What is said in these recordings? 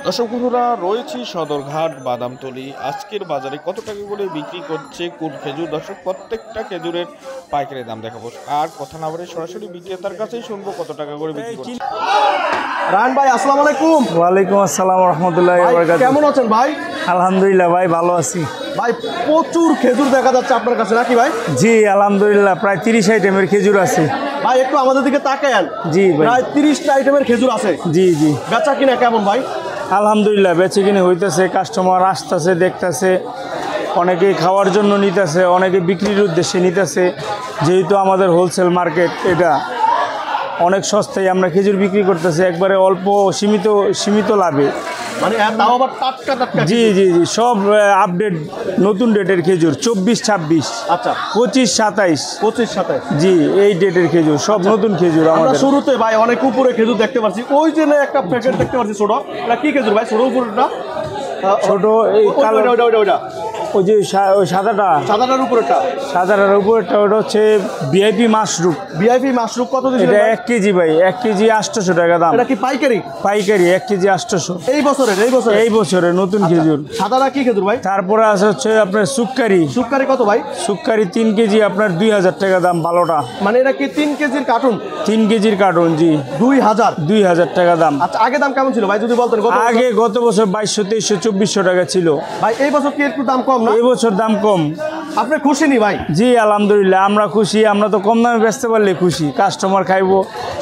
দর্শক বন্ধুরা, রয়েছি সদরঘাট বাদামতলী। আজকের বাজারে কত টাকা করে বিক্রি করছে কোন খেজুর? দর্শক, প্রত্যেকটা খেজুরের পাইকারি দাম দেখাবো, আর কথা না বলে সরাসরি বিক্রেতার কাছেই শুনবো কত টাকা করে বিক্রি করছে। রায়হান ভাই, আসসালামু আলাইকুম। ওয়ালাইকুম আসসালাম রাহমাতুল্লাহি ওয়া বারাকাতুহু। কেমন আছেন ভাই? আলহামদুলিল্লাহ ভাই, ভালো আছি ভাই, প্রচুর খেজুর দেখা যাচ্ছে আপনার কাছে নাকি ভাই? জি আলহামদুলিল্লাহ, প্রায় 30 আইটেমের খেজুর আছে। ভাই একটু আমাদের দিকে তাকান। জি ভাই, প্রায় 30টা আইটেমের খেজুর আছে। জি জি বেচা কিনা কেমন ভাই? আলহামদুলিল্লাহ, বেচে কিনে হইতেছে, কাস্টমার আসতেছে, দেখতেছে, অনেকে খাওয়ার জন্য নিতেছে, অনেকে বিক্রির উদ্দেশ্যে নিতেছে। যেহেতু আমাদের হোলসেল মার্কেট, এটা অনেক সস্তায় আমরা খেজুর বিক্রি করতেছি, একবারে অল্প সীমিত লাভে। মানে তাও আবার টাটকা টাটকা। জি জি জি, সব আপডেট, নতুন ডেটের খেজুর, 24-26, আচ্ছা, 25-27, 25-27। জি এই ডেটের খেজুর, সব নতুন খেজুর আমরা আমাদের। শুরুতে ভাই অনেক উপরে খেজুর দেখতে পাচ্ছি, ওই যে একটা প্যাকেট দেখতে পাচ্ছি ছোট, এটা কি খেজুর ভাই? ছোট উপরেটা ছোট এই কালো, ওইটা ওই যে ওই সাদাটা, সাদাটার উপরেটা, সাদাটার উপরেরটা ওটা হচ্ছে ভিআইপি মাশরুম। ভিআইপি মাশরুম কত দিচ্ছেন এটা ভাই? 1 কেজি ভাই, 1 কেজি 800 টাকা দাম। এটা কি পাইকারি? পাইকারি 1 কেজি 800। এই বছরের এই বছরের নতুন খেজুর। সাদাটা কি খেজুর ভাই? তারপরে আছে হচ্ছে আপনার সুক্কারি। সুক্কারি কত ভাই? সুক্কারি 3 কেজি আপনার 2000 টাকা দাম, ভালোটা। মানে এটা কি 3 কেজির কার্টুন? 3 কেজির কার্টুন, জি 2000 টাকা দাম। আচ্ছা, আগে দাম কেমন ছিল ভাই যদি বলতেন? গত বছর 2200, 2300, 2400 টাকা ছিল ভাই। এই বছর কি একটু দাম কম না? এই বছর দাম কম। আপনি খুশি নি ভাই? জি আলহামদুলিল্লাহ, আমরা খুশি। আমরা তো কম দামে বেচতে পারলে খুশি, কাস্টমার খাইবো,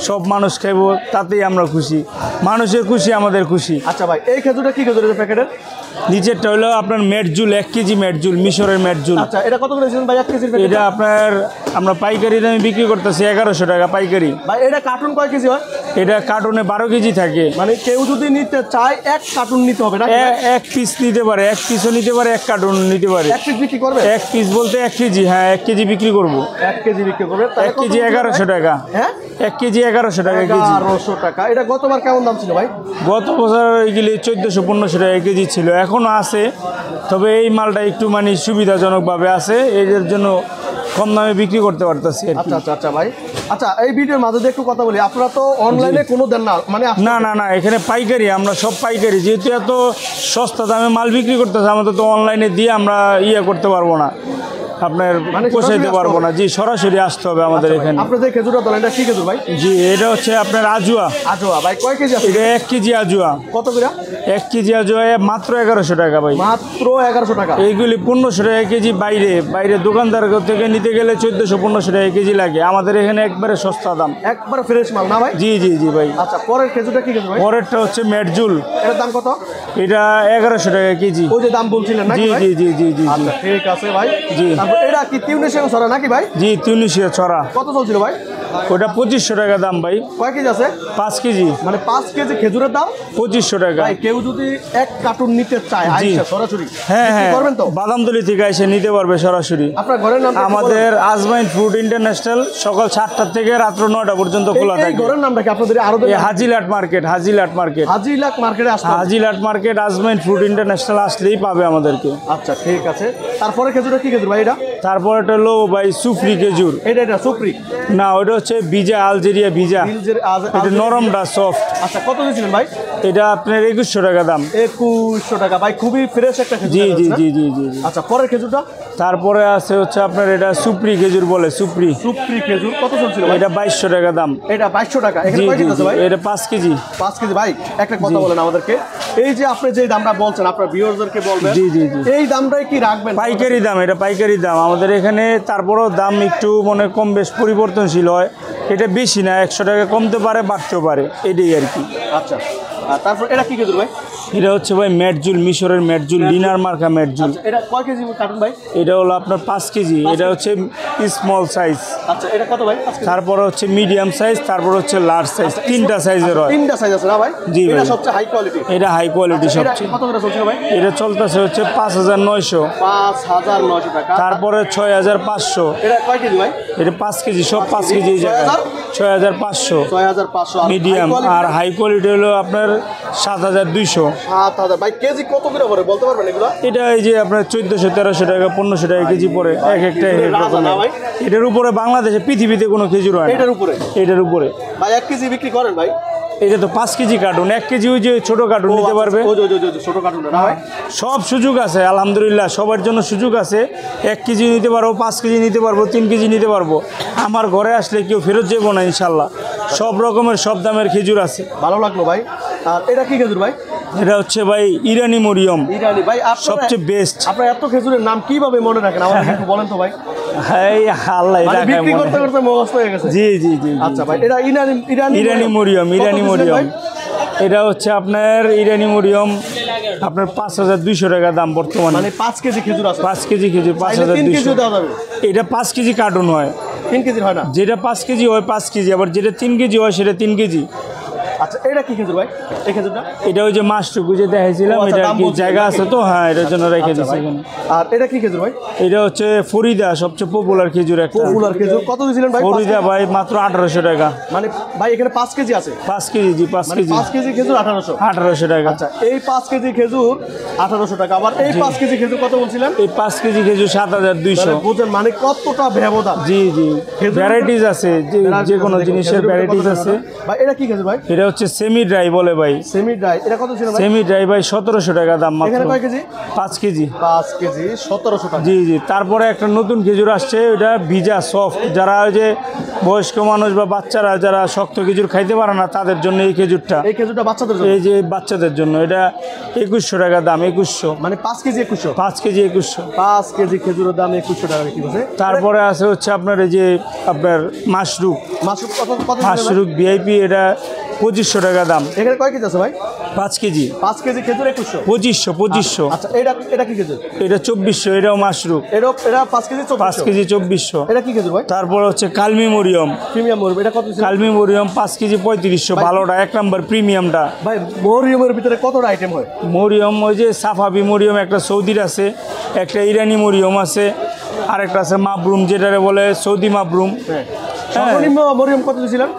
সব মানুষ খাইবো, তাতেই আমরা খুশি। মানুষের খুশি আমাদের খুশি। আচ্ছা ভাই, এই খেজুরটা কি খেজুর প্যাকেটের? নিচেরটা হলো আপনার মেটজুল, 1 কেজি মেটজুল, মিশরের মেটজুল। আচ্ছা, এটা কত করে দিয়েছেন ভাই 1 কেজির প্যাকেট? এটা আপনার আমরা পাইকারি দামে বিক্রি করতেছি 1100 টাকা পাইকারি। ভাই এটা কার্টুন কয় কেজি হয়? এটা কার্টুনে 12 কেজি থাকে। মানে কেউ যদি নিতে চায় এক কার্টুন নিতে হবে না? এক পিস নিতে পারে, 1 পিসও নিতে পারে, 1 কার্টুন নিতে পারে। 1 পিস বিক্রি করবে? 1 পিস বলতে 1 কেজি, হ্যাঁ 1 কেজি বিক্রি করবো। 1 কেজি বিক্রি করবে। 1 কেজি 1100 টাকা। হ্যাঁ, 1 কেজি 1100 টাকা কেজি। 1100 টাকা। এটা গতবার কেমন দাম ছিল ভাই? গত বছর এগুলি 1400-1500 টাকা কেজি ছিল, এখনও আছে। তবে এই মালটা একটু মানে সুবিধাজনকভাবে আছে, এদের জন্য কম দামে বিক্রি করতে পারতেছি। আচ্ছা আচ্ছা আচ্ছা ভাই, আচ্ছা এই ভিডিওর মাঝে একটু কথা বলি, আপনারা তো অনলাইনে কোনো দেন না মানে? না না না, এখানে পাইকারি, আমরা সব পাইকারি। যেহেতু এত সস্তা দামে মাল বিক্রি করতেছে, আমাদের তো অনলাইনে দিয়ে আমরা করতে পারবো না, আপনার পোষাইতে পারবো না। জি সরাসরি আসতে হবে আমাদের এখানে। আপনাদের খেজুরটা তোলেন, এটা কি খেজুর ভাই? জি এটা হচ্ছে আপনার আজুয়া। আজুয়া ভাই, কয় কেজি আছে? এটা 1 কেজি আজুয়া। কত করে? 1 কেজি আজুয়া মাত্র 1100 টাকা ভাই। মাত্র 1100 টাকা? এইগুলি 1500 টাকা কেজি। বাইরে দোকানদার থেকে নিতে গেলে 1400-1500 টাকা কেজি লাগে। আমাদের এখানে একবারে সস্তা দাম, একবারে ফ্রেশ মাল না ভাই? জি জি জি ভাই। আচ্ছা, পরের খেজুরটা কি খেজুর ভাই? পরেরটা হচ্ছে মেটজুল। এটার দাম কত? এটা 1100 টাকা কেজি। ওই যে দাম বলছিলেন নাকি জি ভাই? জি জি জি জি। আচ্ছা ঠিক আছে ভাই। জি। তারপর এটা কি তিউনিশিয়া ছড়া নাকি ভাই? জি তিউনিশিয়া ছড়া। কত চলছিল ভাই? ওটা 2500 টাকা দাম ভাই। কয় কেজি আছে? 5 কেজি। মানে 5 কেজি খেজুরের দাম 2500 টাকা। ভাই। কেউ যদি এক কার্টুন নিতে চায় আইসা সরাসরি হ্যাঁ হ্যাঁ করবেন তো? বাদামতলী থেকে এসে নিতে পারবে সরাসরি। আপনার ঘরের নাম? আমাদের আজমাইন ফুড ইন্টারন্যাশনাল সকাল 7টা থেকে রাত্র 9টা পর্যন্ত খোলা থাকে। ঘরের নামটা কি আপনাদের? আরো হাজিলাট মার্কেট। হাজিলাক মার্কেটে আসতে হবে। হাজিলাট মার্কেট, আজমাইন ফুড ইন্টারন্যাশনাল আসলেই পাবে আমাদেরকে। আচ্ছা ঠিক আছে। তারপরে খেজুরটা কি খেজুর ভাই এটা? তারপর এটা হলো ভাই সুফরি খেজুর। এটা সুপ্রি না, ওটা হচ্ছে ভিজা, আলজেরিয়া ভিজা। এটা নরমটা সফট। আচ্ছা, কত দিয়েছিলেন ভাই? এটা আপনার 2100 টাকা দাম। 2100 টাকা ভাই, খুবই ফ্রেশ একটা খেজুর। জি জি জি জি জি। আচ্ছা, পরের খেজুরটা? তারপরে আছে হচ্ছে আপনার এটা সুপ্রি খেজুর বলে, সুপ্রি খেজুর কত চলছিল ভাই? এটা 2200 টাকা দাম। এটা 2200 টাকা। এখানে জি কয় জি কেজি আছে ভাই? এটা 5 কেজি। 5 কেজি ভাই। একটা কথা বলেন আমাদেরকে, এই যে আপনি যে দামটা বলছেন আপনার ভিউয়ারদেরকে বলবেন। জি জি জি। এই দামটাই কি রাখবেন? পাইকারি দাম, এটা পাইকারি দাম আমাদের এখানে। তারপরেও দাম একটু মনে কম বেশ পরিবর্তনশীল হয়। এটা বেশি না, 100 টাকা কমতে পারে, বাড়তেও পারে, এটাই আর কি। আচ্ছা, তারপর এটা কি খেজুর ভাই? এটা হচ্ছে ভাই মেটজুল, মিশরের মেটজুল, ডিনার মার্কা মেটজুল। এটা কয় কেজি কার্টুন ভাই? এটা হলো আপনার 5 কেজি। এটা হচ্ছে স্মল সাইজ। আচ্ছা, এটা কত ভাই? তারপরে হচ্ছে মিডিয়াম সাইজ, তারপর হচ্ছে লার্জ সাইজ। 3টা সাইজের হয়। 3টা সাইজ আছে না ভাই? জি ভাই। এটা সবচেয়ে হাই কোয়ালিটি। এটা হাই কোয়ালিটি সবচেয়ে। কত করে চলছিল ভাই? এটা চলতেছে হচ্ছে 5900। 5900 টাকা। তারপরে 6500। এটা কয় কেজি ভাই? এটা 5 কেজি, সব 5 কেজি এই জায়গায়। 6500 6500 মিডিয়াম। আর হাই কোয়ালিটি হলো আপনার 7200। 7000 ভাই। কেজি কত করে পড়ে বলতে পারবেন এগুলো? এটা এই যে আপনার 1400-1300 টাকা 1500 টাকা কেজি পড়ে, এক একটা এক রকমের। এটার উপরে বাংলাদেশে পৃথিবীতে কোনো খেজুর হয় না। এটার উপরে এটার উপরে ভাই 1 কেজি বিক্রি করেন ভাই? এটা তো 5 কেজি কার্টুন, 1 কেজি ওই যে ছোট কার্টুন নিতে পারবে। ওই ছোট কার্টুনটা না ভাই? সব সুযোগ আছে আলহামদুলিল্লাহ, সবার জন্য সুযোগ আছে। 1 কেজি নিতে পারবো, 5 কেজি নিতে পারবো, 3 কেজি নিতে পারবো। আমার ঘরে আসলে কেউ ফেরত যাবো না ইনশাল্লাহ। সব রকমের সব দামের খেজুর আছে। ভালো লাগলো ভাই। আর এটা কি খেজুর ভাই? এটা হচ্ছে ভাই ইরানি মরিয়ম, ইরানি ভাই। সবচেয়ে বেস্ট। আপনার এত খেজুরের নাম কিভাবে মনে রাখেন আমাকে একটু বলেন তো ভাই। হ্যাঁ আল্লাহ মানে বিক্রি করতে করতে মুখস্থ হয়ে গেছে। জি জি জি। আচ্ছা ভাই, এটা ইরানি মরিয়ম, ইরানি মরিয়ম। এটা হচ্ছে আপনার ইরানি মরিয়ম, আপনার 5200 টাকা দাম বর্তমানে। মানে 5 কেজি খেজুর আছে? 5 কেজি খেজুর 5200। এটা 5 কেজি কার্টুন হয়, 3 কেজির হয় না? যেটা 5 কেজি হয় 5 কেজি, আবার যেটা 3 কেজি হয় সেটা 3 কেজি। আচ্ছা, এটা কি খেজুর ভাই? এই খেজুরটা এটা ওই যে মাছটুকু যে দেখাইছিলাম, আচ্ছা, এটা দাম কি বলছিলেন জায়গা নাকি? আছে তো, হ্যাঁ এটার জন্য রেখে আচ্ছা দিচ্ছি ভাই। এখানে। আর এটা কি খেজুর ভাই? এটা হচ্ছে ফরিদা, সবচেয়ে পপুলার খেজুর একটা। পপুলার খেজুর কত দিয়েছিলেন ভাই? ফরিদা ভাই মাত্র 1800 টাকা। মানে ভাই এখানে 5 কেজি আছে? 5 কেজি জি, 5 মানে কেজি 5 কেজি খেজুর 1800 টাকা। আচ্ছা, এই 5 কেজি খেজুর 1800 টাকা। আবার এই 5 কেজি খেজুর কত বলছিলেন? এই 5 কেজি খেজুর 7200। বুঝেন মানে কতটা ব্যবধান। জি জি, ভ্যারাইটিস আছে, যে কোনো জিনিসের ভ্যারাইটিস আছে। ভাই এটা কি খেজুর ভাই? এটা হচ্ছে সেমি ড্রাই বলে ভাই। সেমি ড্রাই এটা কত ছিল ভাই? সেমি ড্রাই ভাই 1700 টাকা দাম মাত্র। এখানে কয় কেজি? 5 কেজি। 5 কেজি 1700 টাকা। জি জি। তারপরে একটা নতুন খেজুর আসছে, ওটা ভিজা সফট, যারা ওই যে বয়স্ক মানুষ বা বাচ্চারা যারা শক্ত খেজুর খাইতে পারে না তাদের জন্য এই খেজুরটা। এই খেজুরটা বাচ্চাদের জন্য? এই যে বাচ্চাদের জন্য এটা 2100 টাকা দাম। 2100 মানে 5 কেজি 2100? 5 কেজি 2100। 5 কেজি খেজুরের দাম 2100 টাকা বিক্রি করছে। তারপরে আছে হচ্ছে আপনার এই যে আপনার মাশরুক। মাশরুম কত? মাশরুক ভিআইপি, এটা 2500 টাকা দাম। এখানে কয় কেজি আছে ভাই? 5 কেজি। 5 কেজি খেজুর 2100? 2500। আচ্ছা, এটা কি খেজুর? এটা 2400। এটাও মাশরুক। এটা 5 কেজি 2400? 5 কেজি 2400। এটা কি খেজুর ভাই? তারপর হচ্ছে কালমি মরিয়ম। প্রিমিয়াম মরিয়ম এটা কত? কালমি মরিয়ম 5 কেজি 3500। ভালোটা 1 নম্বর প্রিমিয়ামটা। ভাই মরিয়মের ভিতরে কতটা আইটেম হয়? মরিয়ম ওই যে সাফাবি মরিয়ম একটা সৌদির আছে, একটা ইরানি মরিয়ম আছে, আরেকটা আছে মাবরুম, যেটারে বলে সৌদি মাবরুম। হ্যাঁ। সর্বনিম্ন মরিয়ম কত দিয়েছিলেন?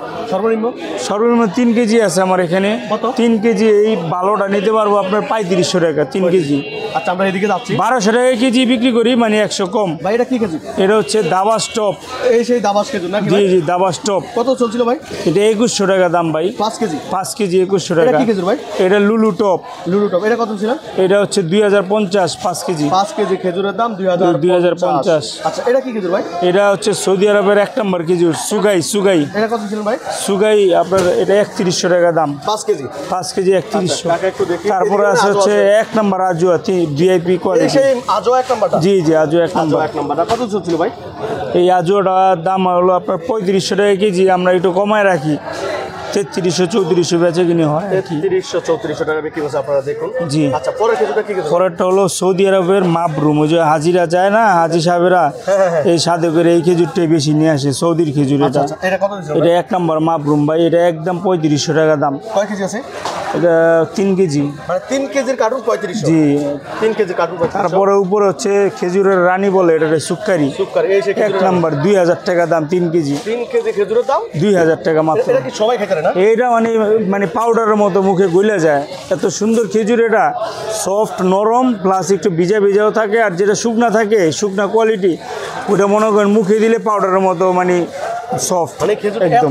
সর্বনিম্ন 3 কেজি আছে আমার এখানে। কত? 3 কেজি এই ভালোটা নিতে পারবো আপনার 3500 টাকা 3 কেজি। আচ্ছা, আমরা এদিকে যাচ্ছি। 1200 টাকা কেজি বিক্রি করি, মানে 100 কম। ভাই এটা কি খেজুর? এটা হচ্ছে দাবা স্টপ। এই সেই দাবাস খেজুর নাকি জি ভাই? জি, দাবা স্টপ। কত চলছিল ভাই? এটা 2100 টাকা দাম ভাই। 5 কেজি? 5 কেজি 2100 এটা টাকা। কি খেজুর ভাই? এটা লুলু টপ। লুলু টপ এটা কত ছিল? এটা হচ্ছে 2050 5 কেজি। 5 কেজি খেজুরের দাম 2050। আচ্ছা, এটা কি খেজুর ভাই? এটা হচ্ছে সৌদি আরবের 1 নম্বর খেজুর সুগাই। এটা কত ছিল ভাই? সুগাই আপনার এটা 3100 টাকা দাম। 5 কেজি? 5 কেজি 3100। টাকা একটু দেখি। তারপরে আছে হচ্ছে 1 নম্বর আজুয়া ভিআইপি এই কোয়ালিটি। সেই আজও 1 নাম্বারটা? জি জি, আজুয়া 1 নম্বর। 1 নাম্বারটা কত চলছিল ভাই? এই আজুয়াটার দাম হলো আপনার 3500 টাকা কেজি। আমরা একটু কমায় রাখি, 3300 3400 বেচে কিনে হয়। 3300 3400 টাকা বিক্রি করছে, আপনারা দেখুন। জি। আচ্ছা, পরের খেজুরটা কি খেজুর? পরেরটা হলো সৌদি আরবের মাবরুম, ওই যে হাজিরা যায় না, হাজি সাহেবেরা এই সাধকের এই খেজুরটাই বেশি নিয়ে আসে, সৌদির খেজুর এটা। আচ্ছা, এটা কত দিছিল? এটা 1 নম্বর মাবরুম ভাই, এটা একদম 3500 টাকা দাম। কয় কেজি আছে? এটা 3 কেজি। মানে 3 কেজির কার্টুন 3500? জি। 3 কেজি কার্টুন 3500। তারপরে উপরে হচ্ছে খেজুরের রানী বলে, এটা সুক্কারি। এই সেই 1 নম্বর 2000 টাকা দাম 3 কেজি। 3 কেজি খেজুরের দাম 2000 টাকা মাত্র। এটা কি সবাই খেতে পারে না? এইটা মানে পাউডারের মতো মুখে গলে যায়, এত সুন্দর খেজুর। এটা সফট নরম, প্লাস একটু ভিজাও থাকে। আর যেটা শুকনা থাকে, শুকনা কোয়ালিটি, ওটা মনে করেন মুখে দিলে পাউডারের মতো মানে সফট। মানে খেজুর একদম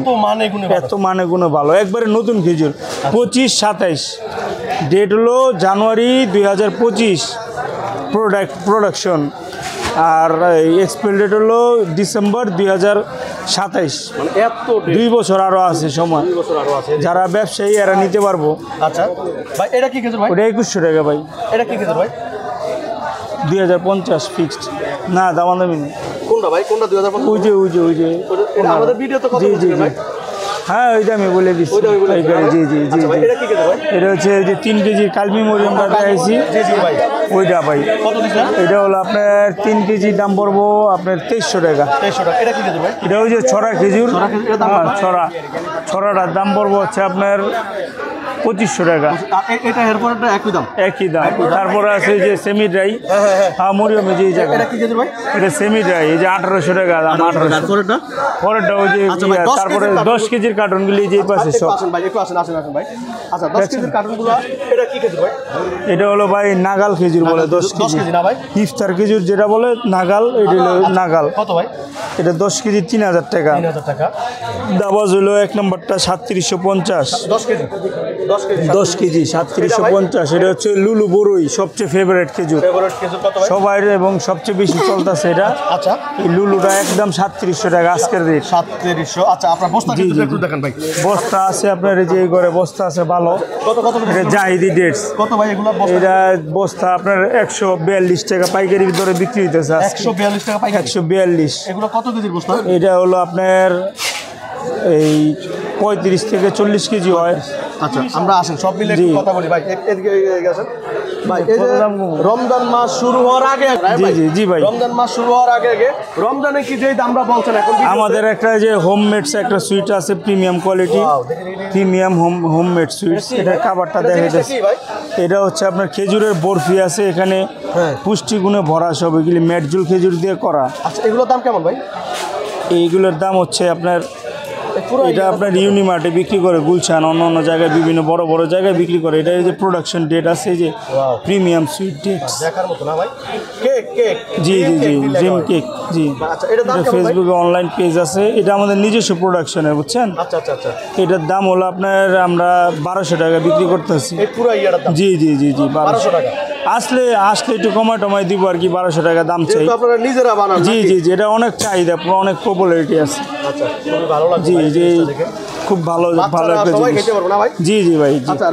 এত মানে গুণে ভালো, একবারে নতুন খেজুর। 25-27 ডেট হলো জানুয়ারি 2025 প্রোডাকশন, আর এক্সপায়ার ডেট হলো ডিসেম্বর 2027। মানে এত 2 বছর আরও আছে সময়। 2 বছর আরো আছে। যারা ব্যবসায়ী এরা নিতে পারবো। আচ্ছা ভাই, এটা কি খেজুর ভাই? ওটা 2100 টাকা ভাই। এটা কি খেজুর ভাই? 2050 ফিক্সড, না দামাদামি নেই। কোনটা ভাই? কোনটা 2050? ওই যে এটা আমাদের ভিডিও তো কত জি জি বলছিলেন জি, ভাই? হ্যাঁ ওইটা আমি বলে দিচ্ছি। ওইটা আমি বলে দিচ্ছি। জি জি জি আচ্ছা ভাই, জি। এটা কি খেজুর ভাই? এটা হচ্ছে যে 3 কেজি কালমি মরিয়মটা দেখাইছি। জি জি ভাই। ওইটা ভাই কত দিছেন? এটা হলো আপনার 3 কেজি দাম পড়বো আপনার 2300 টাকা। 2300 টাকা। এটা কি খেজুর ভাই? এটা ওই যে ছড়া খেজুর। এটার দাম কত? ছড়াটার দাম পড়বো হচ্ছে আপনার 2500 টাকা। আর এটা এরপরটা একই দাম? একই দাম। তারপরে আছে যে সেমি ড্রাই, হ্যাঁ মরিয়মে যে জায়গা, এটা কি খেজুর ভাই? এটা সেমি ড্রাই, এই যে 1800 টাকা দাম। 1800। এরপরটা? পরেরটা ওই যে আচ্ছা ভাই, 10 তারপরে কেজির 10 কেজির কার্টুনগুলি যে পাশে একটু সব। আসেন ভাই, একটু আসেন ভাই। আচ্ছা, 10 কেজির কার্টুনগুলো এটা কি খেজুর ভাই? এটা হলো ভাই নাগাল খেজুর। খেজুর বলে, 10 10 কেজি। কেজি না ভাই? ইফতার খেজুর যেটা বলে নাগাল, এটা হলো নাগাল। কত ভাই? এটা 10 কেজি 3000 টাকা। 3000 টাকা। দাবাজ হলো 1 নম্বরটা 3750। 10 কেজি 10 কেজি 3750। এটা হচ্ছে লুলু বড়ই, সবচেয়ে ফেভারিট খেজুর ফেভারিট খেজুর কত ভাই? সবাই এবং সবচেয়ে বেশি চলতেছে এটা। আচ্ছা, এই লুলুটা একদম 3700 টাকা আজকের রেট। 3700। আচ্ছা, আপনার বস্তা জি, খেজুর জি, একটু জি। দেখান ভাই। বস্তা আছে আপনার, এই যে এই ঘরে বস্তা আছে ভালো। কত কত এটা জাহিদি ডেটস। কত ভাই এগুলো বস্তা? এটা বস্তা আপনার 142 টাকা পাইকারি দরে বিক্রি হইতেছে আজকে। 142 টাকা পাইকারি। 142। এগুলো কত কেজির বস্তা? এটা হলো আপনার এই 35 থেকে 40 কেজি হয়। আচ্ছা, আমরা আসেন সব মিলে জি। একটু কথা বলি ভাই। এদিকে আসেন ভাই। এই যে রমজান মাস শুরু হওয়ার আগে, জি, জি, জি ভাই। রমজান মাস শুরু হওয়ার আগে রমজানে কি যেই দামটা বলছেন এখন আমাদের একটা যে হোমমেডস একটা সুইট আছে, premium quality, premium homemade sweets. এটা খাবারটা দেখা যাচ্ছে, কি ভাই? এটা হচ্ছে আপনার খেজুরের বরফি আছে এখানে, হ্যাঁ। পুষ্টিগুণে ভরা সব, এগুলি মেটজুল খেজুর দিয়ে করা। আচ্ছা, এগুলোর দাম কেমন ভাই? এইগুলোর দাম হচ্ছে আপনার, পুরো এটা আপনার ইউনিমার্টে বিক্রি করে, গুলশান অন্য অন্য জায়গায় বিভিন্ন বড় বড় জায়গায় বিক্রি করে। এটা এই যে প্রোডাকশন ডেট আছে, এই যে প্রিমিয়াম সুইট ডেটস। দেখার মতো না ভাই? কেক কেক জি জি জি, ড্রিম কেক। জি, আচ্ছা, এটার দাম এটা কেমন ভাই? ফেসবুকে অনলাইন পেজ আছে, এটা আমাদের নিজস্ব প্রোডাকশনের, বুঝছেন। আচ্ছা আচ্ছা আচ্ছা, এটার দাম হলো আপনার আমরা 1200 টাকা বিক্রি করতেছি। এই পুরো ইয়াটার দাম জি জি জি জি, 1200 টাকা। আসলে একটু কমাই দিব আর কি, 1200 টাকা দাম চাই। যেহেতু আপনারা নিজেরা বানান জি নাকি? জি জি, এটা অনেক চাহিদা, অনেক পপুলারিটি আছে। আচ্ছা, খুবই ভালো লাগছে জি ভাই জি, জিনিসটা দেখে। খুব ভালো ভালো বাচ্চারা একটা সবাই জিনিস। খেতে পারবো না ভাই? জি জি ভাই, জি। আচ্ছা।